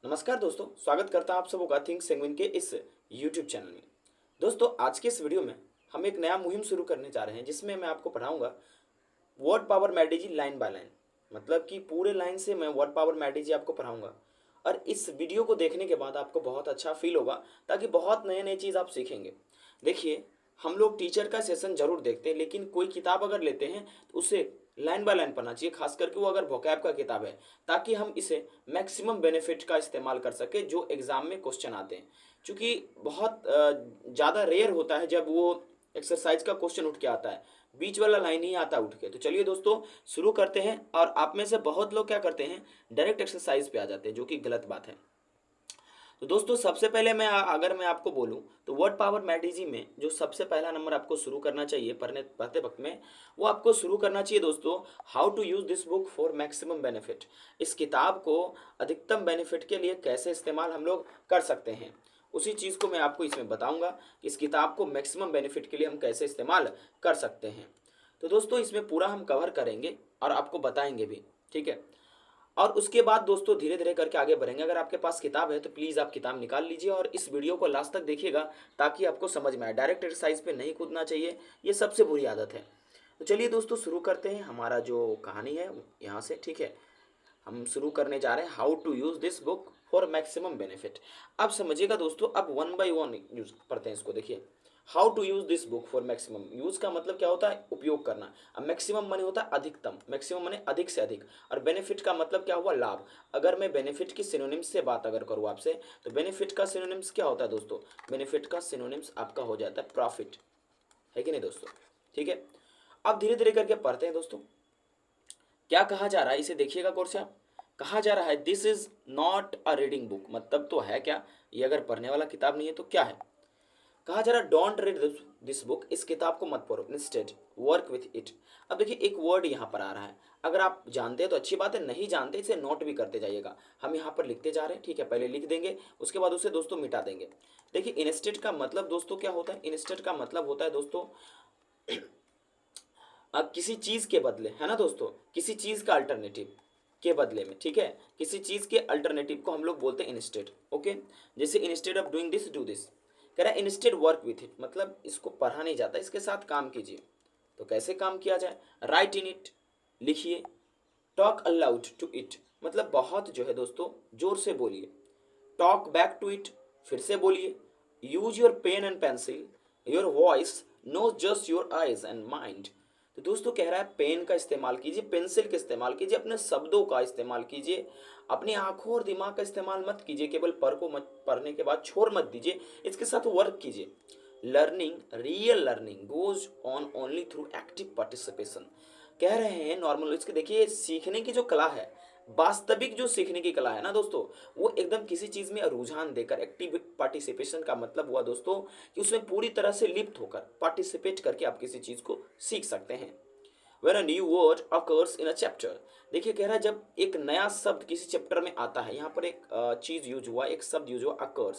नमस्कार दोस्तों, स्वागत करता हूं आप सबों का थिंक सेंगविन के इस यूट्यूब चैनल में। दोस्तों, आज के इस वीडियो में हम एक नया मुहिम शुरू करने जा रहे हैं जिसमें मैं आपको पढ़ाऊंगा word power made easy line by line. मतलब कि पूरे लाइन से मैं वर्ड पावर मैट्रिजी आपको पढ़ाऊंगा और इस वीडियो को देखने के बाद आपको बहुत अच्छा फील होगा, ताकि बहुत नए नए चीज़ आप सीखेंगे। देखिए, हम लोग टीचर का सेशन जरूर देखते हैं, लेकिन कोई किताब अगर लेते हैं तो उसे लाइन बाय लाइन पढ़ना चाहिए, खास करके वो अगर वोकैब का किताब है, ताकि हम इसे मैक्सिमम बेनिफिट का इस्तेमाल कर सके जो एग्जाम में क्वेश्चन आते हैं। क्योंकि बहुत ज़्यादा रेयर होता है जब वो एक्सरसाइज का क्वेश्चन उठ के आता है, बीच वाला लाइन ही आता उठ के। तो चलिए दोस्तों, शुरू करते हैं। और आप में से बहुत लोग क्या करते हैं, डायरेक्ट एक्सरसाइज पे आ जाते हैं, जो कि गलत बात है। तो दोस्तों, सबसे पहले अगर मैं आपको बोलूं तो वर्ड पावर मैट्रिजी में जो सबसे पहला नंबर आपको शुरू करना चाहिए पढ़ते वक्त में, वो आपको शुरू करना चाहिए दोस्तों, how to use this book for maximum benefit. इस किताब को अधिकतम बेनिफिट के लिए कैसे इस्तेमाल हम लोग कर सकते हैं, उसी चीज़ को मैं आपको इसमें बताऊंगा कि इस किताब को मैक्सिमम बेनिफिट के लिए हम कैसे इस्तेमाल कर सकते हैं। तो दोस्तों, इसमें पूरा हम कवर करेंगे और आपको बताएंगे भी, ठीक है। और उसके बाद दोस्तों धीरे धीरे करके आगे बढ़ेंगे। अगर आपके पास किताब है तो प्लीज़ आप किताब निकाल लीजिए और इस वीडियो को लास्ट तक देखिएगा, ताकि आपको समझ में आए। डायरेक्ट एक्सरसाइज पे नहीं कूदना चाहिए, ये सबसे बुरी आदत है। तो चलिए दोस्तों, शुरू करते हैं हमारा जो कहानी है यहाँ से, ठीक है। हम शुरू करने जा रहे हैं how to use this book for maximum benefit. अब समझिएगा दोस्तों, अब वन बाय वन यूज पढ़ते हैं इसको। देखिए, how to use this book for maximum. Use का मतलब क्या होता है, उपयोग करना। अब मैक्सिमम माने होता है अधिकतम, मैक्सिमम माने अधिक से अधिक। और बेनिफिट का मतलब क्या हुआ, लाभ। अगर मैं बेनिफिट की सिनोनिम्स से बात अगर करूँ आपसे, तो बेनिफिट का सिनोनिम्स क्या होता है दोस्तों, बेनिफिट का सिनोनिम्स आपका हो जाता है प्रॉफिट, है कि नहीं दोस्तों। ठीक है, अब धीरे धीरे करके पढ़ते हैं दोस्तों। क्या कहा जा रहा है, इसे देखिएगा गौर से आप। कहा जा रहा है this is not a reading book. मतलब तो है क्या, ये अगर पढ़ने वाला किताब नहीं है तो क्या है। कहा जा रहा है डोंट रीड दिस बुक, इस किताब को मत पढ़ो, इंस्टेड वर्क विथ इट। अब देखिए, एक वर्ड यहाँ पर आ रहा है, अगर आप जानते हैं तो अच्छी बात है, नहीं जानते इसे नोट भी करते जाइएगा। हम यहाँ पर लिखते जा रहे हैं, ठीक है। पहले लिख देंगे, उसके बाद उसे दोस्तों मिटा देंगे। देखिए, इंस्टेड का मतलब दोस्तों क्या होता है, इंस्टेड का मतलब होता है दोस्तों किसी चीज के बदले, है ना दोस्तों, किसी चीज का अल्टरनेटिव के बदले में, ठीक है। किसी चीज के अल्टरनेटिव को हम लोग बोलते हैं इंस्टेड, ओके। जैसे instead of doing this do this. कह रहा है इंस्टेड वर्क विथ इट, मतलब इसको पढ़ा नहीं जाता, इसके साथ काम कीजिए। तो कैसे काम किया जाए, राइट इन इट, लिखिए। टॉक अलाउड टू इट, मतलब बहुत जो है दोस्तों जोर से बोलिए। टॉक बैक टू इट, फिर से बोलिए। Use your pen and pencil, your voice no just your eyes and mind. तो दोस्तों कह रहा है पेन का इस्तेमाल कीजिए, पेंसिल का इस्तेमाल कीजिए, अपने शब्दों का इस्तेमाल कीजिए। अपनी आंखों और दिमाग का इस्तेमाल मत कीजिए, केवल पढ़ को मत, पढ़ने के बाद छोड़ मत दीजिए, इसके साथ वर्क कीजिए। Learning, real learning goes on only through active participation. कह रहे हैं नॉर्मल, इसके देखिए सीखने की जो कला है, वास्तविक जो सीखने की कला है ना दोस्तों, वो एकदम किसी चीज में रुझान देकर, एक्टिव पार्टिसिपेशन का मतलब हुआ दोस्तों कि उसमें पूरी तरह से लिप्त होकर, पार्टिसिपेट करके आप किसी चीज को सीख सकते हैं। When a new word occurs in a chapter, देखिए कह रहा है जब एक नया शब्द किसी चैप्टर में आता है, यहाँ पर एक चीज यूज हुआ, एक शब्द यूज हुआ occurs,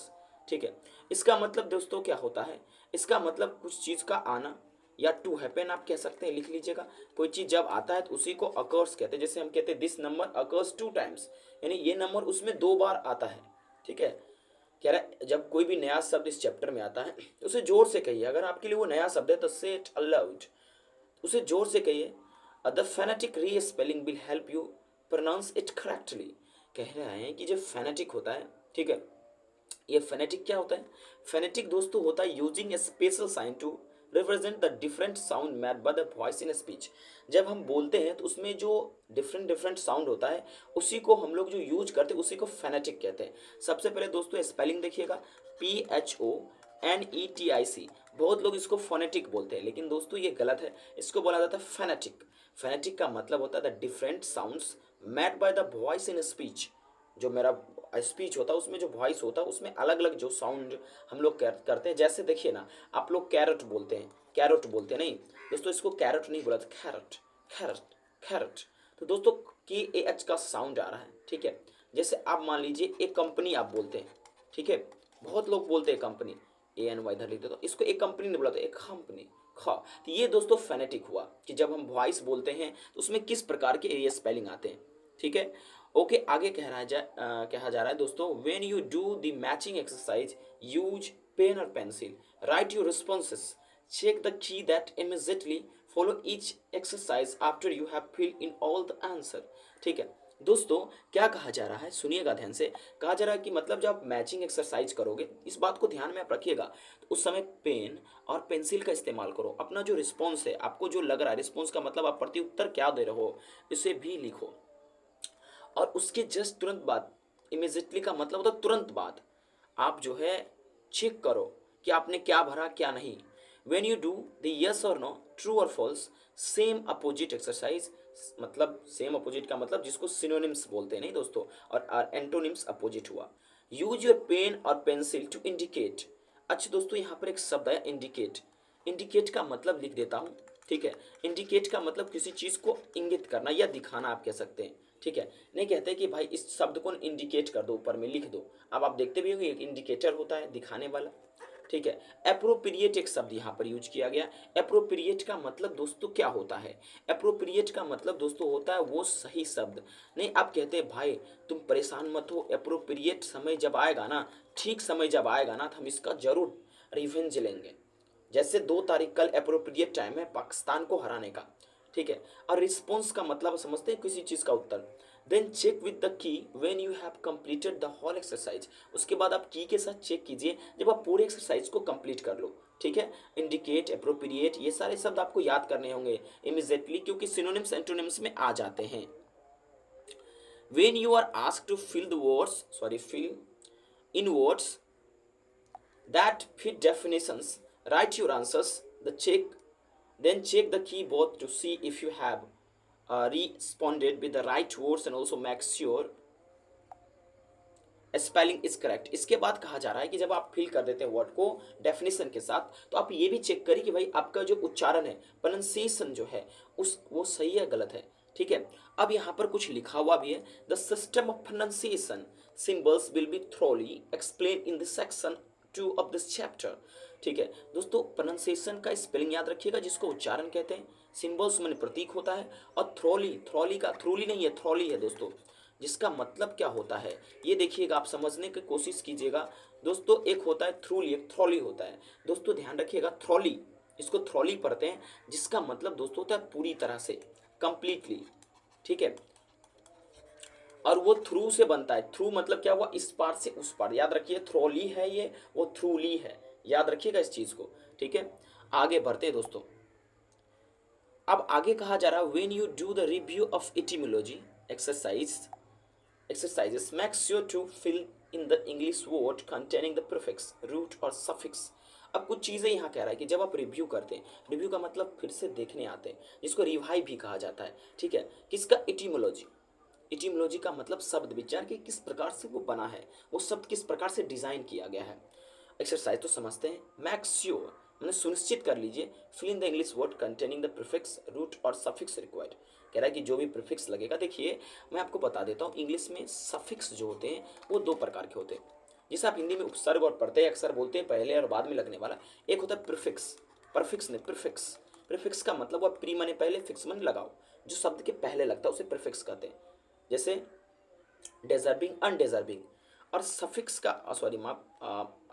ठीक है। इसका मतलब दोस्तों क्या होता है, इसका मतलब कुछ चीज का आना, या टू हैपन आप कह सकते हैं, लिख लीजिएगा। कोई चीज जब आता है तो उसी को अकर्स कहते हैं। जैसे हम कहते हैं this number occurs two times, यानी ये नंबर उसमें दो बार आता है, ठीक है। कह रहा है जब कोई भी नया शब्द इस चैप्टर में आता है तो उसे जोर से कहिए। अगर आपके लिए वो नया शब्द है तो से इट अलाउड, उसे जोर से कहिए। The phonetic respelling will help you pronounce it correctly. कह रहे हैं कि जो फेनेटिक होता है, ठीक है, ये फेनेटिक क्या होता है, फेनेटिक दोस्तों होता है using A special sign to represent the different sound made by the voice in speech. जब हम बोलते हैं तो उसमें जो डिफरेंट डिफरेंट साउंड होता है, उसी को हम लोग जो यूज करते हैं उसी को फेनेटिक कहते हैं। सबसे पहले दोस्तों स्पेलिंग देखिएगा, PHONETIC। बहुत लोग इसको फोनेटिक बोलते हैं, लेकिन दोस्तों ये गलत है, इसको बोला जाता है फेनेटिक। फेनेटिक का मतलब होता है the different sounds made by the voice in speech. जो मेरा स्पीच होता है उसमें जो वॉइस होता है उसमें अलग अलग जो साउंड हम लोग करते हैं। जैसे देखिए ना, आप लोग कैरट बोलते हैं, कैरट बोलते हैं नहीं दोस्तों, इसको कैरट नहीं बोला था, कैरट, कैरट, कैरट। तो दोस्तों KAH का साउंड आ रहा है, ठीक है। जैसे आप मान लीजिए एक कंपनी आप बोलते हैं, ठीक है, बहुत लोग बोलते हैं कंपनी, ANY इधर लिख देते, तो इसको एक कंपनी नहीं बोला था, एक कंपनी, खा। तो ये दोस्तों फेनेटिक हुआ कि जब हम वॉइस बोलते हैं तो उसमें किस प्रकार के ये स्पेलिंग आते हैं, ठीक है। ओके, आगे कहा जा रहा है दोस्तों, when you do the matching exercise use pen और pencil, write your responses, check the key that immediately follow each exercise after you have filled in all the answer। ठीक है दोस्तों, क्या कहा जा रहा है, सुनिएगा ध्यान से। कहा जा रहा है कि मतलब जब आप मैचिंग एक्सरसाइज करोगे, इस बात को ध्यान में आप रखिएगा, तो उस समय पेन और पेंसिल का इस्तेमाल करो। अपना जो रिस्पॉन्स है, आपको जो लग रहा है, रिस्पॉन्स का मतलब आप प्रत्युत्तर क्या दे रहे हो, इसे भी लिखो। और उसके जस्ट तुरंत बाद, इमिजिएटली का मतलब होता है तुरंत बाद, आप जो है चेक करो कि आपने क्या भरा क्या नहीं। When you do the yes और नो, ट्रू और फॉल्स, सेम अपोजिट एक्सरसाइज, मतलब सेम अपोजिट का मतलब जिसको सिनोनिम्स बोलते हैं नहीं दोस्तों, और एंटोनिम्स अपोजिट हुआ। यूज योर पेन और पेंसिल टू इंडिकेट। अच्छा दोस्तों, यहाँ पर एक शब्द है इंडिकेट। इंडिकेट का मतलब लिख देता हूँ, ठीक है। इंडिकेट का मतलब किसी चीज़ को इंगित करना या दिखाना आप कह सकते हैं, ठीक है। नहीं कहते कि भाई इस शब्द को इंडिकेट कर दो, ऊपर में लिख दो। अब आप देखते भी होंगे एक इंडिकेटर होता है दिखाने वाला, ठीक है। एप्रोप्रिएट एक शब्द यहाँ पर यूज किया गया। एप्रोप्रिएट का मतलब दोस्तों क्या होता है? एप्रोप्रिएट का मतलब दोस्तों होता है वो सही शब्द। नहीं, आप कहते हैं भाई तुम परेशान मत हो, एप्रोप्रिएट समय जब आएगा ना, ठीक समय जब आएगा ना, तो हम इसका जरूर रिवेंज लेंगे। जैसे 2 तारीख कल एप्रोप्रिएट टाइम है पाकिस्तान को हराने का, ठीक है। और रिस्पॉन्स का मतलब समझते हैं किसी चीज़ का उत्तर। Then check with the key when you have completed the whole exercise. उसके बाद आप की के साथ चेक कीजिए जब आप पूरे एक्सरसाइज को कंप्लीट कर लो, ठीक है। इंडिकेट, एप्रोप्रिएट, ये सारे शब्द आपको याद करने होंगे इमीजिएटली, क्योंकि सिनोनिम्स एंटोनिम्स में आ जाते हैं। When you are asked to fill in words that fit definitions, write your answers, then check the keyboard to see if you have responded with the right words and also make sure spelling is correct. इसके बाद कहा जा रहा है कि जब आप fill कर देते हैं वर्ड को डेफिनेशन के साथ, तो आप ये भी चेक करिए कि भाई आपका जो उच्चारण है, प्रोनाउंसिएशन जो है, वो सही है गलत है, ठीक है। अब यहाँ पर कुछ लिखा हुआ भी है, the system of pronunciation symbols will be thoroughly explain in this section 2 of this chapter. ठीक है दोस्तों, प्रोनाउंसिएशन का स्पेलिंग याद रखिएगा, जिसको उच्चारण कहते हैं। सिंबल्स माने प्रतीक होता है, और थ्रोली का थ्रूली नहीं है, थ्रोली है दोस्तों, जिसका मतलब क्या होता है ये देखिएगा, आप समझने की कोशिश कीजिएगा दोस्तों। एक होता है थ्रूली, एक थ्रोली होता है दोस्तों, ध्यान रखिएगा। थ्रोली, इसको थ्रोली पढ़ते हैं, जिसका मतलब दोस्तों होता है पूरी तरह से, कंप्लीटली, ठीक है। और वो थ्रू से बनता है। थ्रू मतलब क्या हुआ, इस पार से उस पार, याद रखिए। थ्रोली है ये, वो थ्रूली है, याद रखिएगा इस चीज को, ठीक है। आगे बढ़ते हैं दोस्तों। अब आगे कहा जा रहा है, when you do the review of etymology exercises, make sure to fill in the English word containing the prefix, root और suffix। अब कुछ चीज़ें यहाँ कह रहा है कि जब आप रिव्यू करते हैं, रिव्यू का मतलब फिर से देखने आते हैं, जिसको रिवाइव भी कहा जाता है, ठीक है। किसका? एटिमोलॉजी। एटिमोलॉजी का मतलब शब्द विचार कि किस प्रकार से वो बना है, वो शब्द किस प्रकार से डिजाइन किया गया है। एक्सरसाइज तो समझते हैं। मैक श्योर मैंने सुनिश्चित कर लीजिए, fill in the English word containing the prefix, root और सफिक्स रिक्वायर्ड। कह रहा है कि जो भी प्रीफिक्स लगेगा, देखिए मैं आपको बता देता हूँ, इंग्लिश में सफिक्स जो होते हैं वो 2 प्रकार के होते हैं। जिसे आप हिंदी में उपसर्ग और प्रत्यय अक्सर बोलते हैं, पहले और बाद में लगने वाला। एक होता है प्रीफिक्स, परफिक्स ने प्रीफिक्स। प्रीफिक्स का मतलब वो प्री माने पहले, फिक्स माने लगाओ, जो शब्द के पहले लगता है उसे प्रीफिक्स कहते हैं। जैसे डिजर्विंग, अनडिजर्विंग। और सफिक्स का सॉरी माफ,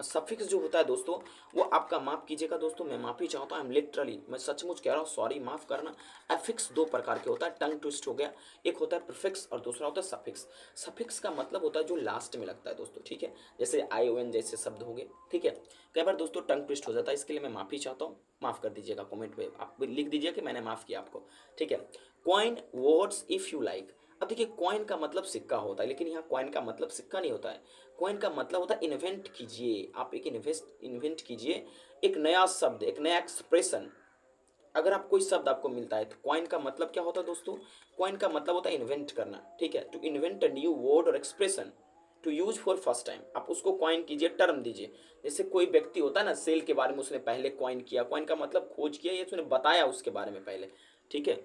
सफिक्स जो होता है दोस्तों, वो आपका माफ कीजिएगा दोस्तों, मैं माफी चाहता हूँ, लिटरली मैं सचमुच कह रहा हूँ, सॉरी माफ करना। एफिक्स 2 प्रकार के होता है, टंग ट्विस्ट हो गया। एक होता है प्रीफिक्स और दूसरा होता है सफिक्स। सफिक्स का मतलब होता है जो लास्ट में लगता है दोस्तों, ठीक है। जैसे आई ओ एन जैसे शब्द हो गए, ठीक है। कई बार दोस्तों टंग ट्विस्ट हो जाता है, इसके लिए मैं माफी चाहता हूँ, माफ कर दीजिएगा। कमेंट में आप लिख दीजिए कि मैंने माफ किया आपको, ठीक है। Coin words if you like. अब देखिए, कॉइन का मतलब सिक्का होता है, लेकिन यहाँ कॉइन का मतलब सिक्का नहीं होता है। कॉइन का मतलब होता है इन्वेंट कीजिए, आप एक इन्वेंट कीजिए, एक नया शब्द, एक नया एक्सप्रेशन। अगर आप कोई शब्द आपको मिलता है, तो कॉइन का मतलब क्या होता है दोस्तों? कॉइन का मतलब होता है इन्वेंट करना, ठीक है। To invent a new word और expression to use for first time, आप उसको कॉइन कीजिए, टर्म दीजिए। जैसे कोई व्यक्ति होता है ना, सेल के बारे में उसने पहले कॉइन किया, कॉइन का मतलब खोज किया, ये उसने बताया उसके बारे में पहले, ठीक है।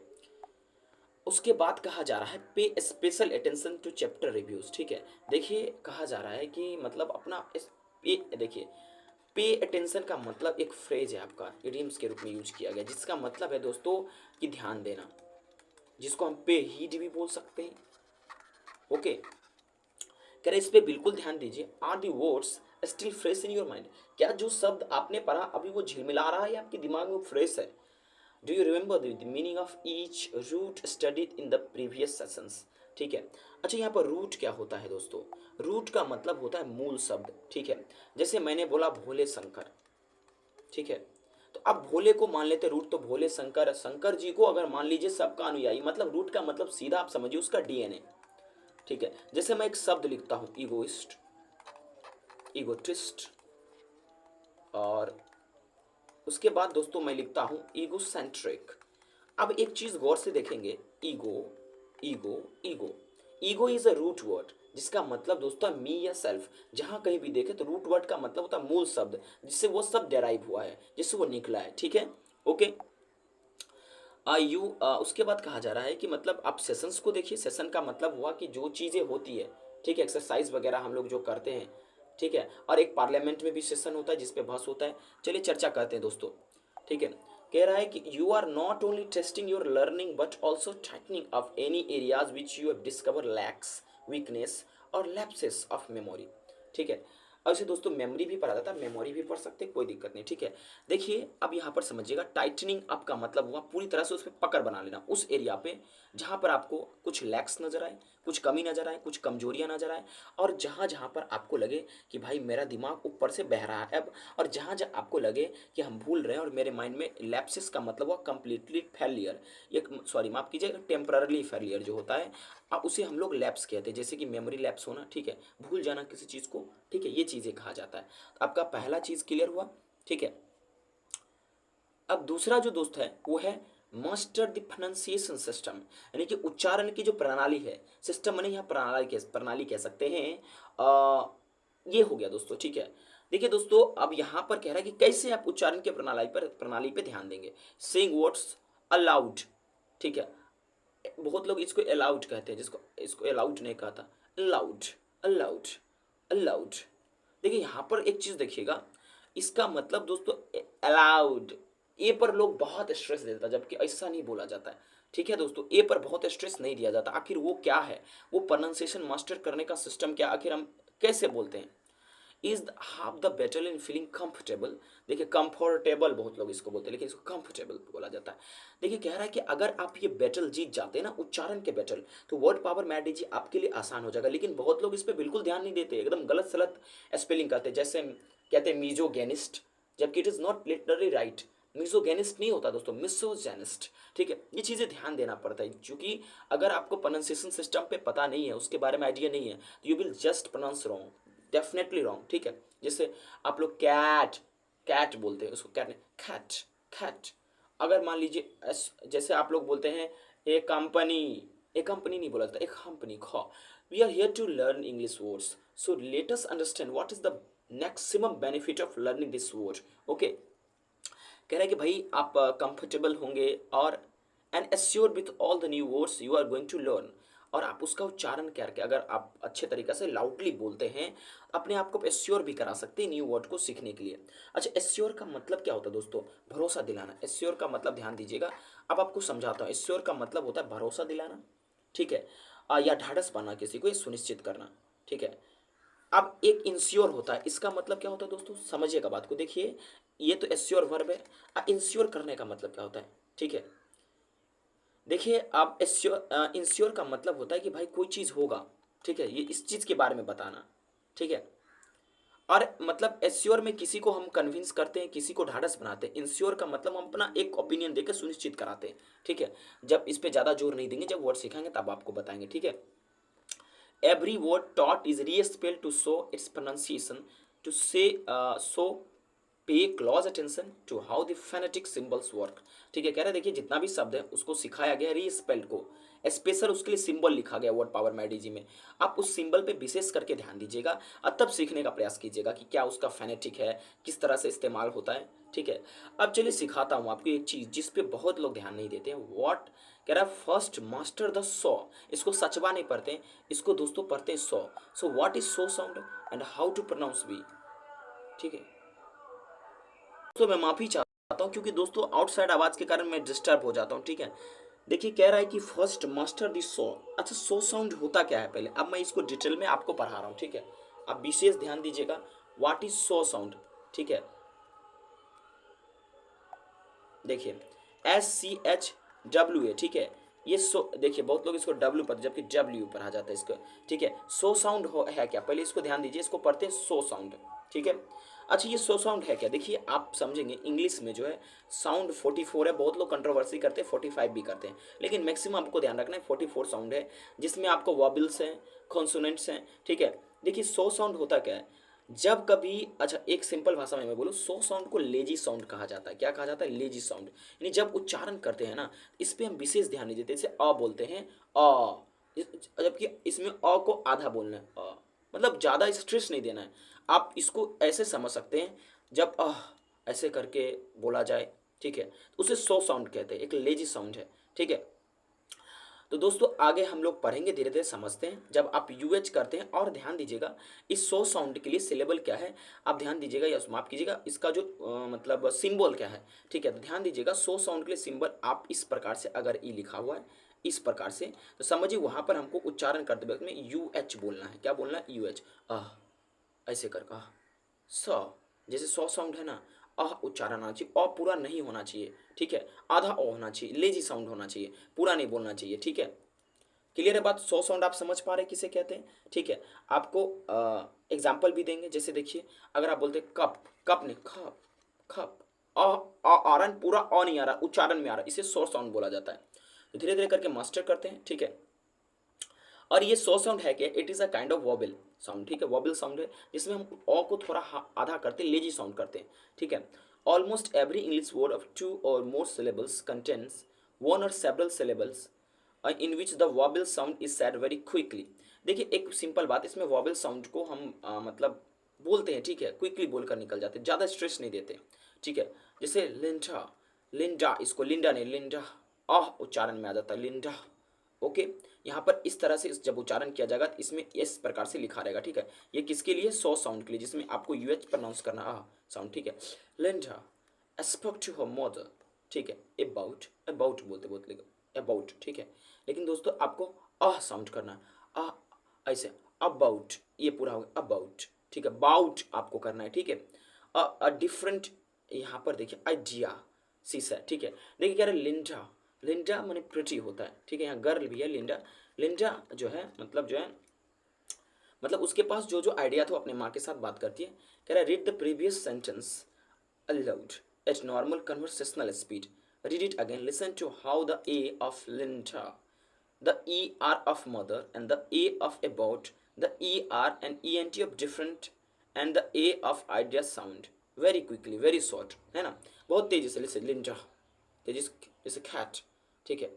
उसके बाद कहा जा रहा है pay special attention to chapter reviews, ठीक है। देखिए कहा जा रहा है कि मतलब अपना देखिए, पे अटेंशन का मतलब एक फ्रेज है आपका, इडियम्स के रूप में यूज किया गया, जिसका मतलब है दोस्तों कि ध्यान देना, जिसको हम पे हीड भी बोल सकते हैं, ओके, कह रहे इस पे बिल्कुल ध्यान दीजिए। Are the words still fresh in your mind? क्या जो शब्द आपने पढ़ा अभी वो झिलमिला रहा है या आपके दिमाग में फ्रेश है? Do you remember the meaning of each root studied in the previous sessions? ठीक है। अच्छा, यहाँ पर रूट क्या होता है दोस्तों? रूट का मतलब होता है मूल शब्द। ठीक है, जैसे मैंने बोला भोले शंकर। ठीक है, तो अब भोले को मान लेते रूट, तो भोले शंकर, शंकर जी को अगर मान लीजिए सबका अनुयायी, मतलब रूट का मतलब सीधा आप समझिए उसका डीएनए। ठीक है, जैसे मैं एक शब्द लिखता हूं ईगोइस्ट, ईगोटिस्ट, और उसके बाद दोस्तों मैं लिखता हूं ईगोसेंट्रिक। अब एक चीज गौर से देखेंगे, ego, ego, ego, ego is a root word जिसका मतलब दोस्तों है मी या सेल्फ। जहां कहीं भी देखे तो रूट वर्ड का मतलब होता है मूल शब्द, जिससे वो सब डेराइव हुआ है, जिससे वो निकला है। ठीक है, ओके। उसके बाद कहा जा रहा है कि मतलब आप सेशंस को देखिए। सेशन का मतलब हुआ कि जो चीज़ें होती है, ठीक है, एक्सरसाइज वगैरह हम लोग जो करते हैं, ठीक है, और एक पार्लियामेंट में भी सेशन होता है जिसपे बहस होता है। चलिए चर्चा करते हैं दोस्तों। ठीक है, कह रहा है कि you are not only testing your learning but also tightening of any areas which you have discover lacks, weakness और लैप्सेस ऑफ मेमोरी। ठीक है, अब इसे दोस्तों मेमोरी भी पढ़ा जाता है, मेमोरी भी पढ़ सकते हैं, कोई दिक्कत नहीं। ठीक है, देखिए अब यहाँ पर समझिएगा, टाइटनिंग अप का मतलब हुआ पूरी तरह से उस पर पकड़ बना लेना, उस एरिया पे जहाँ पर आपको कुछ लैक्स नजर आए, कुछ कमी नजर आए, कुछ कमजोरियाँ नजर आए, और जहाँ जहाँ पर आपको लगे कि भाई मेरा दिमाग ऊपर से बह रहा है अब, और जहाँ जहाँ आपको लगे कि हम भूल रहे हैं और मेरे माइंड में लैप्सिस का मतलब हुआ कंप्लीटली फेलियर, एक सॉरी माफ कीजिएगा, टेम्पररली फेलियर जो होता है, उसे हम लोग लैप्स कहते हैं, जैसे कि मेमोरी लैप्स होना। ठीक है, भूल जाना किसी चीज़ को। ठीक है, ये चीज़ें कहा जाता है। तो आपका पहला चीज़ क्लियर हुआ। ठीक है, अब दूसरा जो दोस्त है वो है मास्टर द प्रोनाउंसिएशन सिस्टम, यानी कि उच्चारण की जो प्रणाली है, सिस्टम नहीं, यहाँ प्रणाली कह सकते हैं। ये हो गया दोस्तों। ठीक है, देखिए दोस्तों अब यहाँ पर कह रहा है कि कैसे आप उच्चारण के प्रणाली पे ध्यान देंगे। Saying words allowed. ठीक है, बहुत लोग इसको अलाउड कहते हैं, जिसको इसको अलाउड नहीं कहता, अलाउड, अलाउड, अलाउड। देखिए यहाँ पर एक चीज देखिएगा, इसका मतलब दोस्तों अलाउड, ए पर लोग बहुत स्ट्रेस देता है, जबकि ऐसा नहीं बोला जाता है। ठीक है दोस्तों, ए पर बहुत स्ट्रेस नहीं दिया जाता। आखिर वो क्या है, वो प्रोनाउंसिएशन मास्टर करने का सिस्टम क्या, आखिर हम कैसे बोलते हैं? Is half the battle in feeling comfortable. देखिए कंफर्टेबल बहुत लोग इसको बोलते हैं, लेकिन इसको कंफर्टेबल बोला जाता है। देखिए कह रहा है कि अगर आप ये बैटल जीत जाते हैं ना, उच्चारण के बैटल, तो वर्ड पावर मैट जी आपके लिए आसान हो जाएगा। लेकिन बहुत लोग इस पर बिल्कुल ध्यान नहीं देते, एकदम गलत सलत स्पेलिंग करते हैं। जैसे कहते हैं मीजोगेनिस्ट, जबकि it is not literally right. Misogynist नहीं होता दोस्तों, मिसोजेनिस्ट। ठीक है, ये चीज़ें ध्यान देना पड़ता है, क्योंकि अगर आपको प्रोनाउंसिएशन सिस्टम पे पता नहीं है, उसके बारे में आइडिया नहीं है, तो you will just pronounce wrong, definitely wrong. ठीक है, जैसे आप लोग कैट, कैट बोलते हैं, उसको कैट नहीं, खैट, खैट। अगर मान लीजिए जैसे आप लोग बोलते हैं ए कंपनी, ए कंपनी नहीं बोला जाता, एक कंपनी खो। We are here to learn English words, so let us understand what is the maximum benefit of learning this word. Okay, कह रहा है कि भाई आप कंफर्टेबल होंगे और and assure with all the new words you are going to learn, और आप उसका उच्चारण करके अगर आप अच्छे तरीके से लाउडली बोलते हैं, अपने आप को एश्योर भी करा सकते हैं न्यू वर्ड को सीखने के लिए। अच्छा, एश्योर का मतलब क्या होता है दोस्तों? भरोसा दिलाना। एश्योर का मतलब ध्यान दीजिएगा, अब आपको समझाता हूँ। एश्योर का मतलब होता है भरोसा दिलाना। ठीक है, या ढाढ़स पाना किसी को, ये सुनिश्चित करना। ठीक है, अब एक इंश्योर होता है, इसका मतलब क्या होता है दोस्तों? समझिएगा बात को, देखिए ये तो एश्योर वर्ब है। इंश्योर करने का मतलब क्या होता है? ठीक है, देखिए आप एश्योर, इंश्योर का मतलब होता है कि भाई कोई चीज़ होगा। ठीक है, ये इस चीज़ के बारे में बताना। ठीक है, और मतलब एश्योर में किसी को हम कन्विंस करते हैं, किसी को ढाढ़स बनाते हैं। इंश्योर का मतलब हम अपना एक ओपिनियन देकर सुनिश्चित कराते हैं। ठीक है, जब इस पे ज़्यादा जोर नहीं देंगे, जब वर्ड सिखाएंगे तब आपको बताएंगे। ठीक है, every word taught is re-spelled to show its pronunciation, to say so pay close attention to how the phonetic symbols work। ठीक है, कह रहे हैं देखिए जितना भी शब्द है उसको सिखाया गया रीस्पेल्ड को, स्पेशल उसके लिए सिंबल लिखा गया वर्ड पावर मैडी में। आप उस सिंबल पे विशेष करके ध्यान दीजिएगा और तब सीखने का प्रयास कीजिएगा कि क्या उसका फेनेटिक है, किस तरह से इस्तेमाल होता है। ठीक है, अब चलिए सिखाता हूँ आपको एक चीज़ जिस पे बहुत लोग ध्यान नहीं देते हैं। व्हाट, कह रहा है फर्स्ट मास्टर द सॉ। इसको सचवा नहीं पढ़ते हैं, इसको दोस्तों पढ़ते हैं saw. So what is so sound and how to pronounce be. ठीक है दोस्तों, मैं माफ़ी चाहता हूँ क्योंकि दोस्तों आउटसाइड आवाज़ के कारण मैं डिस्टर्ब हो जाता हूँ। ठीक है, देखिए कह रहा है कि फर्स्ट मास्टर द सो। अच्छा सो साउंड होता क्या है पहले, अब मैं इसको डिटेल में आपको पढ़ा रहा हूँ, ठीक है। आप विशेष ध्यान दीजिएगा, व्हाट इज सो साउंड, ठीक है। देखिए SCHWA, ठीक है। ये सो, देखिए बहुत लोग इसको डब्ल्यू पर जबकि डब्ल्यू पर आ जाता है इसको, ठीक है। सो साउंड हो है क्या, पहले इसको ध्यान दीजिए, इसको पढ़ते हैं सो साउंड, ठीक है। अच्छा ये सो साउंड है क्या, देखिए आप समझेंगे इंग्लिश में जो है साउंड 44 है, बहुत लोग कंट्रोवर्सी करते हैं 45 भी करते हैं, लेकिन मैक्सिमम आपको ध्यान रखना है 44 साउंड है, जिसमें आपको वॉबल्स हैं, कॉन्सोनेंट्स हैं, ठीक है। देखिए सो साउंड होता क्या है, जब कभी, अच्छा एक सिंपल भाषा में मैं बोलूँ, सो साउंड को लेजी साउंड कहा जाता है। क्या कहा जाता है, लेजी साउंड। यानी जब उच्चारण करते हैं ना, इस पे हम विशेष ध्यान नहीं देते, जैसे अ बोलते हैं अ, जबकि इसमें अ को आधा बोलना है, मतलब ज़्यादा स्ट्रेस नहीं देना है। आप इसको ऐसे समझ सकते हैं, जब ऐसे करके बोला जाए, ठीक है, तो उसे सो साउंड कहते हैं, एक लेजी साउंड है, ठीक है। तो दोस्तों आगे हम लोग पढ़ेंगे, धीरे धीरे समझते हैं। जब आप यूएच करते हैं, और ध्यान दीजिएगा इस सो साउंड के लिए सिलेबल क्या है, आप ध्यान दीजिएगा या माफ कीजिएगा, इसका जो मतलब सिंबल क्या है, ठीक है। तो ध्यान दीजिएगा सो साउंड के लिए सिंबल आप इस प्रकार से, अगर ई लिखा हुआ है इस प्रकार से, तो समझिए वहां पर हमको उच्चारण करते वक्त में यूएच बोलना है। क्या बोलना है, यूएच, ऐसे कर कहा स, जैसे सौ साउंड है ना, उच्चारण आना चाहिए, पूरा नहीं होना चाहिए, ठीक है। आधा होना चाहिए, लेजी साउंड होना चाहिए, पूरा नहीं बोलना चाहिए, ठीक है। क्लियर है बात, सौ साउंड आप समझ पा रहे हैं किसे कहते हैं, ठीक है। आपको एग्जाम्पल भी देंगे, जैसे देखिए अगर आप बोलते कप, कप ने खप, खप, आ रहा है, पूरा नहीं आ रहा, उच्चारण में आ रहा है, इसे सौ साउंड बोला जाता है। तो धीरे धीरे करके मास्टर करते हैं, ठीक है। और ये सो साउंड है क्या, it is a kind of vowel sound, ठीक है। वॉबल साउंड है जिसमें हम को थोड़ा आधा करते हैं, लेजी साउंड करते हैं, ठीक है। Almost every English word of 2 और मोर syllables contains one or several syllables in which the vowel sound is said very quickly। देखिए एक सिंपल बात, इसमें वॉबल साउंड को हम मतलब बोलते हैं, ठीक है, क्विकली बोलकर निकल जाते हैं, ज़्यादा स्ट्रेस नहीं देते, ठीक है। जैसे लिंडा, लिंडा, इसको लिंडा नहीं लिंडा, उच्चारण में आ जाता है लिंडा, ओके। यहाँ पर इस तरह से जब उच्चारण किया जाएगा तो इसमें इस प्रकार से लिखा रहेगा, ठीक है। ये किसके लिए, सौ साउंड के लिए, जिसमें आपको यूएच प्रोनाउंस करना साउंड, ठीक है। Linda spoke to her mother, ठीक है। अबाउट, अबाउट बोलते बोलते अबाउट, ठीक है। लेकिन दोस्तों आपको साउंड करना है, ऐसे अबाउट, ये पूरा हो गया अबाउट, ठीक है। बाउट आपको करना है, ठीक है। डिफरेंट, यहाँ पर देखिए आइडिया, सीसा, ठीक है। देखिए कह रहे लिंडा, लिंडा माने प्रिटी होता है, ठीक है। यहाँ गर्ल भी है, लिंडा, लिंडा जो है मतलब जो है, मतलब उसके पास जो जो आइडिया था वो अपने माँ के साथ बात करती है। कह रहा है read the previous sentence aloud at normal conversational speed, read it again, listen to how the a of linda, the er of mother and the a of about, the er and ent of different and the a of idea sound very quickly, very short, है ना, बहुत तेजी से। जैसे लिंडा, तेजी से, जैसे cat, ठीक है।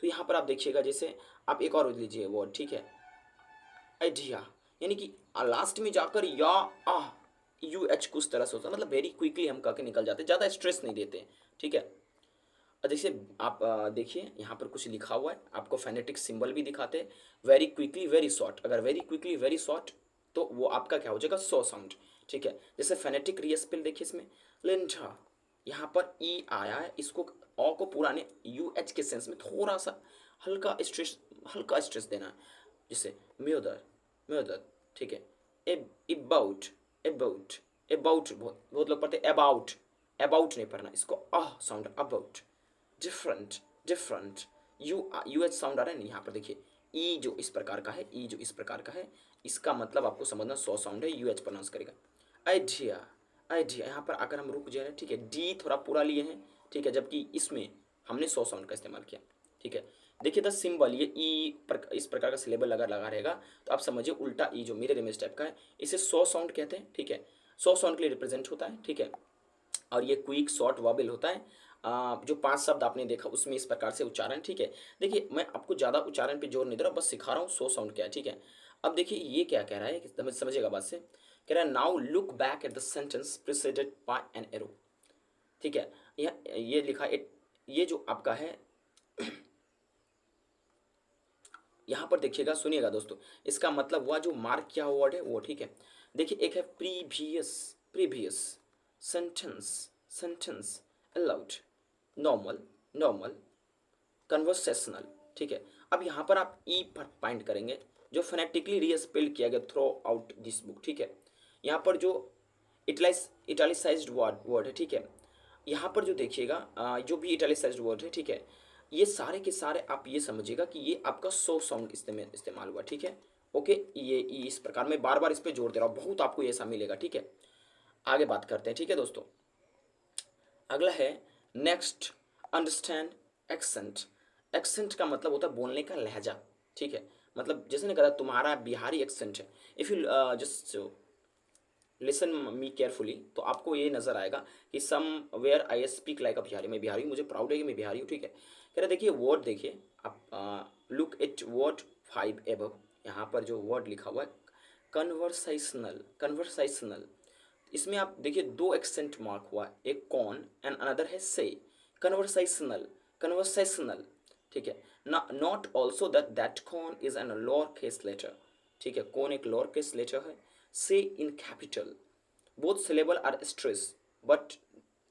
तो यहाँ पर आप देखिएगा, जैसे आप एक और लीजिए वर्ड, ठीक है, आइडिया, यानी कि लास्ट में जाकर या आ यू एच कुछ तरह से होता है, मतलब वेरी क्विकली हम कह के निकल जाते हैं, ज़्यादा स्ट्रेस नहीं देते, ठीक है। और जैसे आप देखिए यहाँ पर कुछ लिखा हुआ है, आपको फेनेटिक सिंबल भी दिखाते हैं, वेरी क्विकली वेरी शॉर्ट, अगर वेरी क्विकली वेरी शॉर्ट तो वो आपका क्या हो जाएगा, सो साउंड, ठीक है। जैसे फेनेटिक रीस्पेल देखिए इसमें लेंठा, यहाँ पर ई आया है, इसको को पुराने यू एच के सेंस में थोड़ा सा हल्का स्ट्रेस देना है, जैसे म्योदर, म्योदर, ठीक है। अबाउट, अबाउट, अबाउट, बहुत बहुत लोग पढ़ते अबाउट, अबाउट नहीं पढ़ना, इसको sound about, different, different, U H sound आ रहा है ना यहाँ पर देखिए, ई जो इस प्रकार का है, ई जो इस प्रकार का है, इसका मतलब आपको समझना सौ साउंड है, यू एच प्रोनाउंस करेगा। आइडिया, आइडिया, यहाँ पर आकर हम रुक जाए, ठीक है। डी थोड़ा पूरा लिए हैं, ठीक है, जबकि इसमें हमने सौ साउंड का इस्तेमाल किया, ठीक है। देखिए द सिंबल, ये ई इस प्रकार का सिलेबल अगर लगा रहेगा तो आप समझिए उल्टा ई जो मिरर इमेज टाइप का है, इसे सौ साउंड कहते हैं, ठीक है। सौ साउंड के लिए रिप्रेजेंट होता है, ठीक है। और ये क्विक शॉर्ट वॉबल होता है, जो 5 शब्द आपने देखा उसमें इस प्रकार से उच्चारण, ठीक है। देखिए मैं आपको ज़्यादा उच्चारण पे जोर नहीं दे रहा, बस सिखा रहा हूँ सो साउंड क्या है, ठीक है। अब देखिए ये क्या कह रहा है, समझिएगा बात से, कह रहा है now look back at the sentence preceded by an arrow, ठीक है। ये लिखा ये जो आपका है यहाँ पर देखिएगा, सुनिएगा दोस्तों, इसका मतलब हुआ जो मार्क किया हुआ वर्ड है वो, ठीक है। देखिए एक है previous, previous, sentence, sentence, allowed, normal, normal, conversational, ठीक है। अब यहाँ पर आप ई पर फाइंड करेंगे जो फोनेटिकली रीस्पेल्ड किया गया थ्रू आउट दिस बुक, ठीक है। यहाँ पर जो इटैलिसाइज्ड वर्ड है, ठीक है। यहाँ पर जो देखिएगा जो भी इटैलिसाइज्ड वर्ड है, ठीक है, ये सारे के सारे आप ये समझिएगा कि ये आपका सो साउंड इस्तेमाल हुआ, ठीक है। ओके, ये इस प्रकार मैं बार बार इस पर जोर दे रहा हूँ, बहुत आपको ये ऐसा मिलेगा, ठीक है। आगे बात करते हैं, ठीक है दोस्तों। अगला है नेक्स्ट, अंडरस्टैंड एक्सेंट। एक्सेंट का मतलब होता है बोलने का लहजा, ठीक है। मतलब जैसे ने कहा तुम्हारा बिहारी एक्सेंट है, if you just listen me carefully, तो आपको ये नजर आएगा कि somewhere I speak like a Bihari, मैं बिहारी हूँ, मुझे प्राउड है कि मैं बिहारी हूँ, ठीक है। कह रहे देखिए वर्ड देखिए आप, लुक एट वर्ड 5 एबव, यहाँ पर जो वर्ड लिखा हुआ है कन्वर्सेशनल, कन्वर्सेशनल, इसमें आप देखिए दो एक्सेंट मार्क हुआ है, एक कॉन एंड अनदर है से। कन्वर्सेशनल, कन्वर्सेशनल, ठीक है ना। Not also that that con is an lower case letter, ठीक है, कौन एक लोअर केस लेटर है। Say in capital, both syllable are stressed, but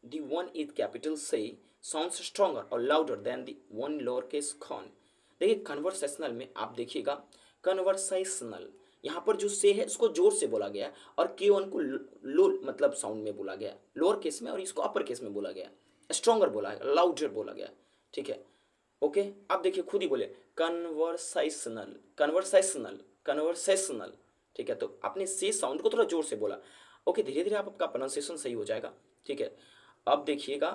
the one in capital say sounds stronger or louder than the one lowercase con। देखिए conversational में आप देखिएगा, conversational यहाँ पर जो से है इसको जोर से बोला गया और के वन को लो मतलब साउंड में बोला गया लोअर केस में, और इसको अपर केस में बोला गया, स्ट्रोंगर बोला है, लाउडर बोला गया, ठीक है। ओके, आप देखिए खुद ही बोले कन्वर्सेशनल, कन्वर्सेशनल, कन्वर्सेशनल, ठीक है। तो आपने से साउंड को थोड़ा जोर से बोला। ओके, धीरे धीरे आपका प्रोनाउंसिएशन सही हो जाएगा, ठीक है। अब देखिएगा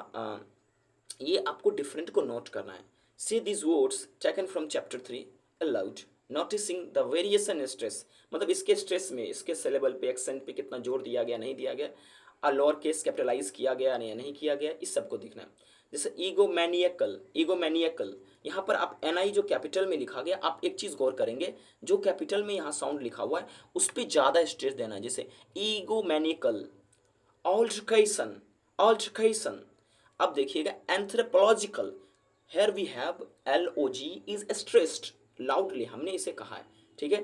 ये आपको डिफरेंट को नोट करना है। See this words taken from chapter 3 allowed, noticing the variation stress, मतलब इसके स्ट्रेस में इसके सिलेबल पे एक्सेंट पे कितना जोर दिया गया नहीं दिया गया, लोअर केस कैपिटलाइज किया गया या नहीं किया गया, इस सबको दिखना है। जैसे ईगोमैनियकल, ईगोमैनियकल, यहाँ पर आप एन आई जो कैपिटल में लिखा गया, आप एक चीज़ गौर करेंगे, जो कैपिटल में यहाँ साउंड लिखा हुआ है उस पर ज़्यादा स्ट्रेस देना है। जैसे ईगोमैनिकल, ऑल्ट्रिकेशन, ऑल्ट्रिकेशन। अब देखिएगा anthropological, here we have L O G is stressed loudly, हमने इसे कहा है, ठीक है।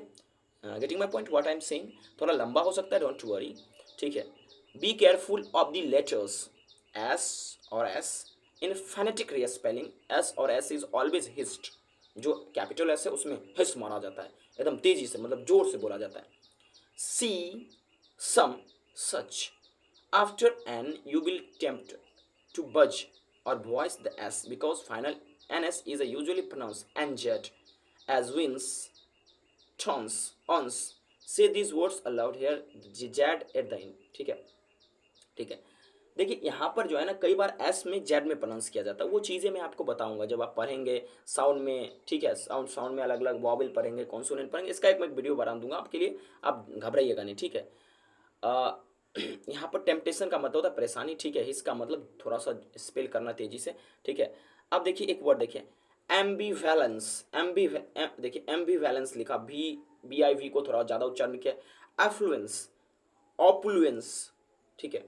Getting my point what I am saying, थोड़ा लंबा हो सकता है, डोंट वरी, ठीक है। Be careful of the letters S और S in phonetic respelling, S और एस इज ऑलवेज हिस्ड, जो कैपिटल एस है उसमें हिस मारा जाता है, एकदम तेजी से मतलब जोर से बोला जाता है। See some such, after N you will tempt to buzz और voice the S because final N S is usually pronounce N Z as wins tons ons. Say this words aloud hear Z at the end, ठीक है, ठीक है। देखिए यहाँ पर जो है ना कई बार एस में जेड में प्रोनाउंस किया जाता है, वो चीज़ें मैं आपको बताऊंगा जब आप पढ़ेंगे साउंड में, ठीक है। साउंड में अलग अलग वॉवल पढ़ेंगे, कॉन्सोनेंट पढ़ेंगे, इसका एक मैं वीडियो बना दूंगा आपके लिए, आप घबराइएगा नहीं, ठीक है। यहाँ पर टेम्पटेशन का मतलब होता है परेशानी, ठीक है। इसका मतलब थोड़ा सा स्पेल करना तेजी से, ठीक है। अब देखिए एक वर्ड देखिए एम्बीवैलेंस, देखिए एम्बीवैलेंस लिखा, बी आई वी को थोड़ा ज़्यादा उच्चारण किया, एफ्लुएंस, ऑपुलुएंस, ठीक है।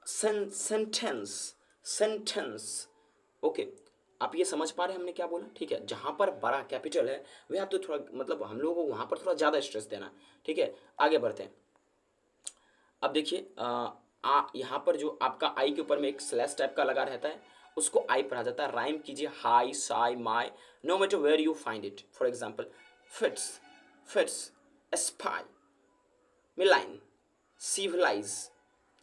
Sentence, sentence, okay. आप ये समझ पा रहे हैं हमने क्या बोला, ठीक है। जहाँ पर बड़ा कैपिटल है वह आप तो थोड़ा मतलब हम लोगों को वहाँ पर थोड़ा ज़्यादा स्ट्रेस देना, ठीक है। आगे बढ़ते हैं। अब देखिए यहाँ पर जो आपका आई के ऊपर में एक स्लैश टाइप का लगा रहता है उसको आई पढ़ा जाता है। राइम कीजिए high sigh my, no matter where you find it. For example fits, fits, spy, malign, civilise,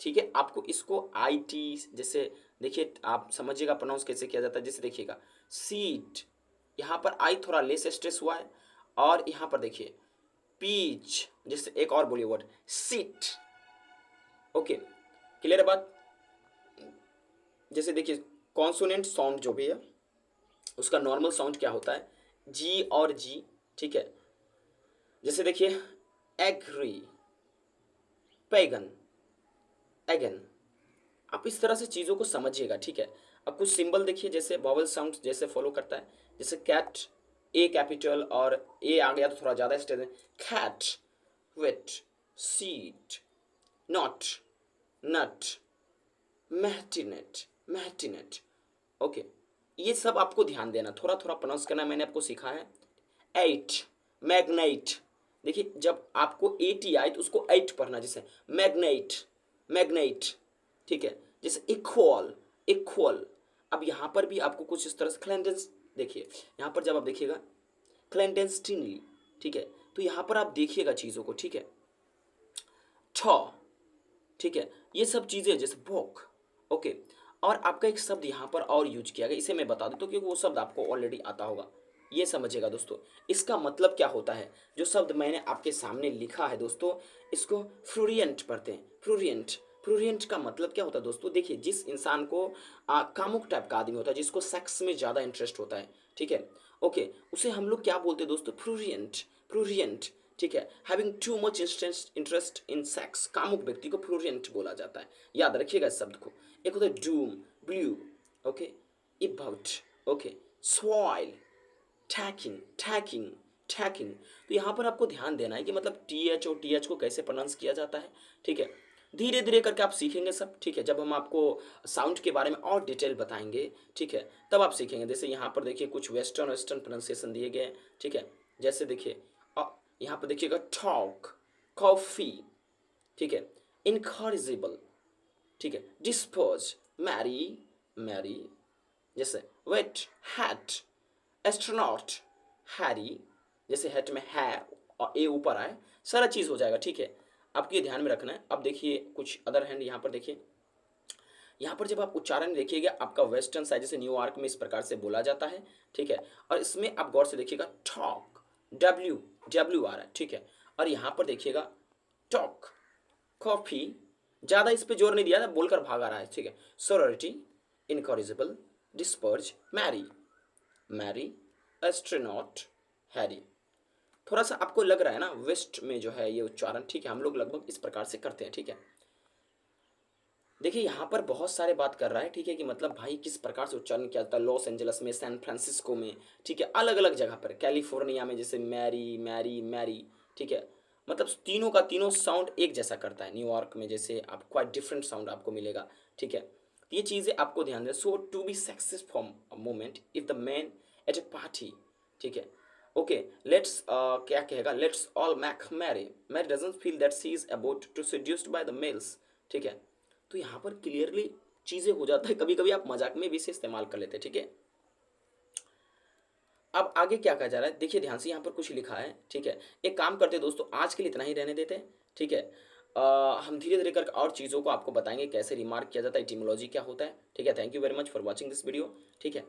ठीक है। आपको इसको आई टी जैसे देखिए आप समझिएगा प्रोनाउंस कैसे किया जाता है। जैसे देखिएगा सीट, यहाँ पर आई थोड़ा लेस स्ट्रेस हुआ है, और यहाँ पर देखिए पीच, जैसे एक और बोलिए वर्ड सीट, ओके, क्लियर है बात। जैसे देखिए कॉन्सोनेंट साउंड जो भी है उसका नॉर्मल साउंड क्या होता है, जी और जी, ठीक है। जैसे देखिए एग्री, पैगन, एगन, आप इस तरह से चीज़ों को समझिएगा, ठीक है। अब कुछ सिंबल देखिए जैसे वॉवल साउंड जैसे फॉलो करता है, जैसे कैट, ए कैपिटल और ए आ गया तो थोड़ा ज़्यादा स्टेज है, cat, wet, seat, not, nut, matinate, matinate, okay. ये सब आपको ध्यान देना, थोड़ा थोड़ा प्रोनाउंस करना मैंने आपको सिखा है। एट, मैग्नाइट, देखिए जब आपको एटी आए तो उसको एट पढ़ना, जैसे मैग्नाइट, मैग्नाइट, ठीक है। जैसे इक्वल, इक्वल। अब यहाँ पर भी आपको कुछ इस तरह से क्लेंडेंस देखिए यहाँ पर जब आप देखिएगा क्लैंडेस्टिनली, ठीक है, तो यहाँ पर आप देखिएगा चीज़ों को, ठीक है, छ, ठीक है, ये सब चीज़ें जैसे बुक, ओके। और आपका एक शब्द यहाँ पर और यूज किया गया, इसे मैं बता देता हूँ क्योंकि वो शब्द आपको ऑलरेडी आता होगा। ये समझिएगा दोस्तों, इसका मतलब क्या होता है। जो शब्द मैंने आपके सामने लिखा है दोस्तों, इसको फ्रूरियंट पढ़ते हैं, फ्रूरियंट। फ्रूरियंट का मतलब क्या होता है दोस्तों, देखिए जिस इंसान को कामुक टाइप का आदमी होता है, जिसको सेक्स में ज़्यादा इंटरेस्ट होता है, ठीक है, ओके, उसे हम लोग क्या बोलते हैं दोस्तों, फ्रूरियंट, फ्रूरियंट, ठीक है। Having too much interest in sex, कामुक व्यक्ति को फ्रूरियंट बोला जाता है। याद रखिएगा इस शब्द को। एक होता है Doom, blue, okay, इबाउट, okay, soil, tacking, tacking, tacking. तो यहाँ पर आपको ध्यान देना है कि मतलब टी एच और टी एच को कैसे प्रोनाउंस किया जाता है, ठीक है। धीरे धीरे करके आप सीखेंगे सब, ठीक है। जब हम आपको साउंड के बारे में और डिटेल बताएंगे, ठीक है, तब आप सीखेंगे। जैसे यहाँ पर देखिए कुछ वेस्टर्न वेस्टर्न प्रोनाउंसिएशन दिए गए हैं, ठीक है। जैसे देखिए यहाँ पर देखिएगा टॉक, कॉफ़ी, ठीक है, इनकॉरिजिबल, ठीक है, डिस्पोज, मैरी, मैरी, जैसे वेट, हैट, एस्ट्रोनॉट, हैरी, जैसे हैट में है और ए ऊपर आए, सारा चीज़ हो जाएगा, ठीक है। आपको ये ध्यान में रखना है। अब देखिए कुछ अदर हैंड यहाँ पर देखिए, यहाँ पर जब आप उच्चारण देखिएगा आपका वेस्टर्न साइड जैसे न्यूयॉर्क में इस प्रकार से बोला जाता है, ठीक है। और इसमें आप गौर से देखिएगा टॉक, डब्ल्यू, डब्ल्यू आ रहा है, ठीक है। और यहाँ पर देखिएगा टॉक, कॉफ़ी, ज़्यादा इस पे जोर नहीं दिया था, बोलकर भाग आ रहा है, ठीक है। Sorority, incorrigible, disperse, marry, Mary, astronaut, Harry. थोड़ा सा आपको लग रहा है ना वेस्ट में जो है ये उच्चारण, ठीक है, हम लोग लगभग इस प्रकार से करते हैं, ठीक है। देखिए यहाँ पर बहुत सारे बात कर रहा है, ठीक है, कि मतलब भाई किस प्रकार से उच्चारण किया जाता है लॉस एंजलस में, सैन फ्रांसिस्को में, ठीक है, अलग अलग जगह पर, कैलिफोर्निया में जैसे मैरी, मैरी, मैरी, ठीक है। मतलब तीनों का तीनों साउंड एक जैसा करता है। न्यूयॉर्क में जैसे आप क्वाइट डिफरेंट साउंड आपको मिलेगा, ठीक है। तो ये चीज़ें आपको ध्यान दें। So to be successful moment if the man at a party, ठीक है, ओके, लेट्स क्या कहेगा, let's all mack Mary, Mary doesn't feel that she is about to seduced by the males, ठीक है। तो यहाँ पर क्लियरली चीज़ें हो जाता है, कभी कभी आप मजाक में भी इसे इस्तेमाल कर लेते हैं, ठीक है। अब आगे क्या कहा जा रहा है देखिए ध्यान से, यहाँ पर कुछ लिखा है, ठीक है। एक काम करते हैं दोस्तों, आज के लिए इतना ही रहने देते हैं, ठीक है। हम धीरे धीरे करके और चीज़ों को आपको बताएंगे कैसे रिमार्क किया जाता है, इटिमोलॉजी क्या होता है, ठीक है। Thank you very much for watching this video, ठीक है।